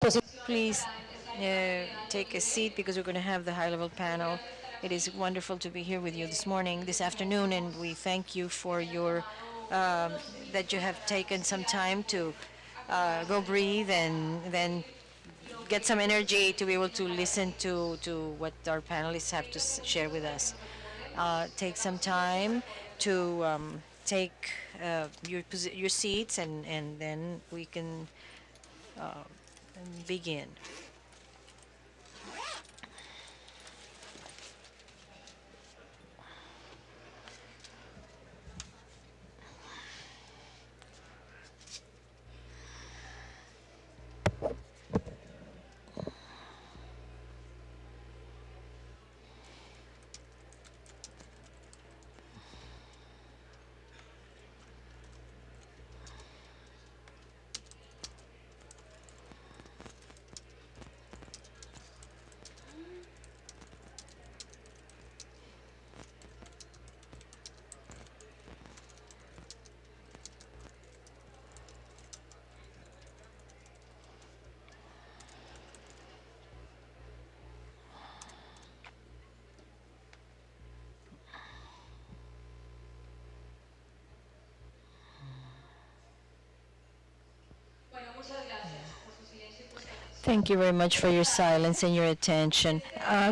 Please take a seat because we're going to have the high-level panel. It is wonderful to be here with you this morning, this afternoon, and we thank you for your that you have taken some time to go breathe and then get some energy to be able to listen to what our panelists have to share with us. Take some time to take your seats, and then we can begin. Thank you very much for your silence and your attention.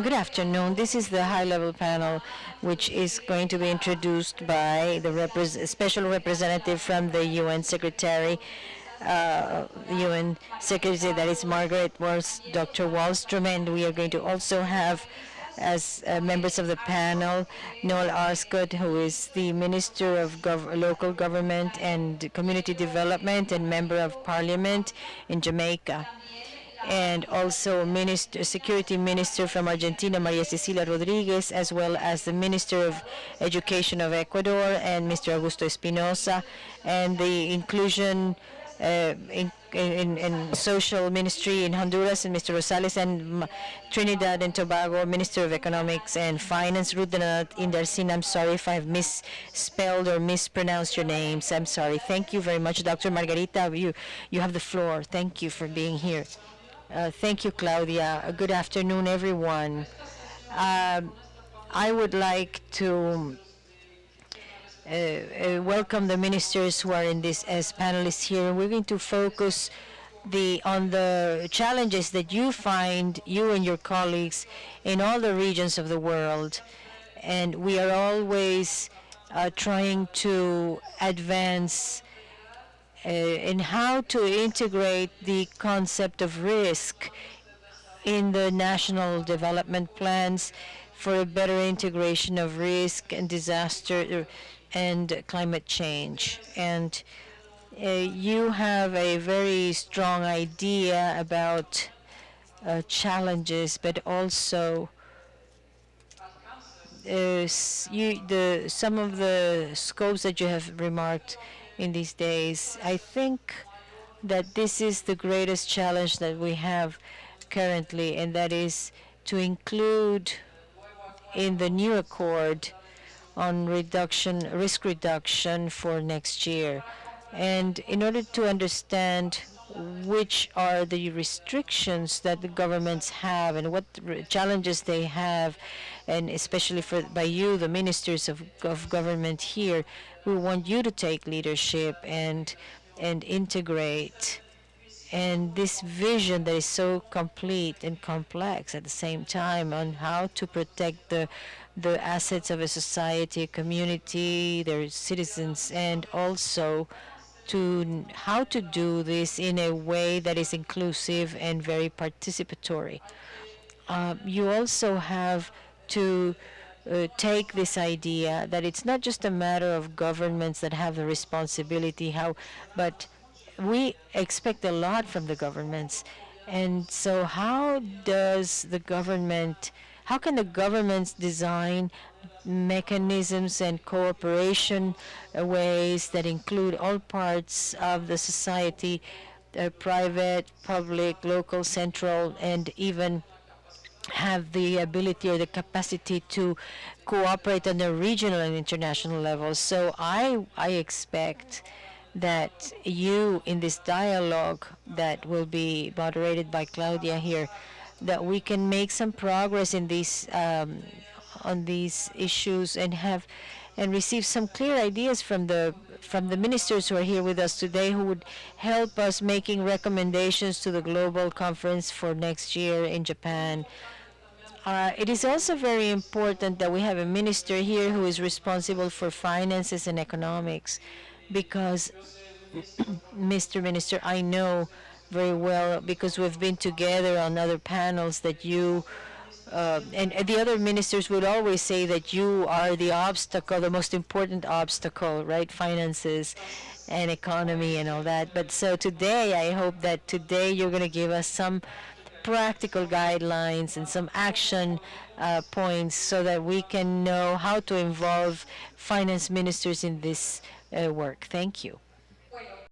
Good afternoon. This is the high-level panel, which is going to be introduced by the special representative from the UN Secretary, UN Secretary, that is Margaret Dr. Wallström, and we are going to also have as members of the panel, Noel Arscott, who is the Minister of Local Government and Community Development and Member of Parliament in Jamaica, and also Security Minister from Argentina, Maria Cecilia Rodriguez, as well as the Minister of Education of Ecuador, and Mr. Augusto Espinosa, and the Inclusion in Social Ministry in Honduras, and Mr. Rosales, and Trinidad and Tobago, Minister of Economics and Finance, Ruth Indarsin. I'm sorry if I've misspelled or mispronounced your names. I'm sorry. Thank you very much, Dr. Margarita. You have the floor. Thank you for being here. Thank you, Claudia. Good afternoon, everyone. I would like to welcome the ministers who are in this as panelists here. We're going to focus on the challenges that you find, you and your colleagues, in all the regions of the world. And we are always trying to advance in how to integrate the concept of risk in the national development plans for a better integration of risk and disaster and climate change. And you have a very strong idea about challenges, but also some of the scopes that you have remarked in these days. I think that this is the greatest challenge that we have currently, and that is to include in the new accord on risk reduction for next year. And in order to understand which are the restrictions that the governments have and what challenges they have, and especially by you, the ministers of government here, we want you to take leadership and integrate. And this vision that is so complete and complex at the same time on how to protect the assets of a society, a community, their citizens, and also to how to do this in a way that is inclusive and very participatory. You also have to take this idea that it's not just a matter of governments that have the responsibility, but we expect a lot from the governments. And so how can the governments design mechanisms and cooperation ways that include all parts of the society, private, public, local, central, and even have the ability or the capacity to cooperate on the regional and international levels. So I expect that you, in this dialogue that will be moderated by Claudia here, that we can make some progress in these on these issues and have and receive some clear ideas from the ministers who are here with us today, who would help us making recommendations to the global conference for next year in Japan. It is also very important that we have a minister here who is responsible for finances and economics, because Mr. Minister, I know very well, because we've been together on other panels, that you and the other ministers would always say that you are the obstacle, the most important obstacle, right? Finances and economy and all that. But so today, I hope that today you're going to give us some practical guidelines and some action points so that we can know how to involve finance ministers in this work. Thank you.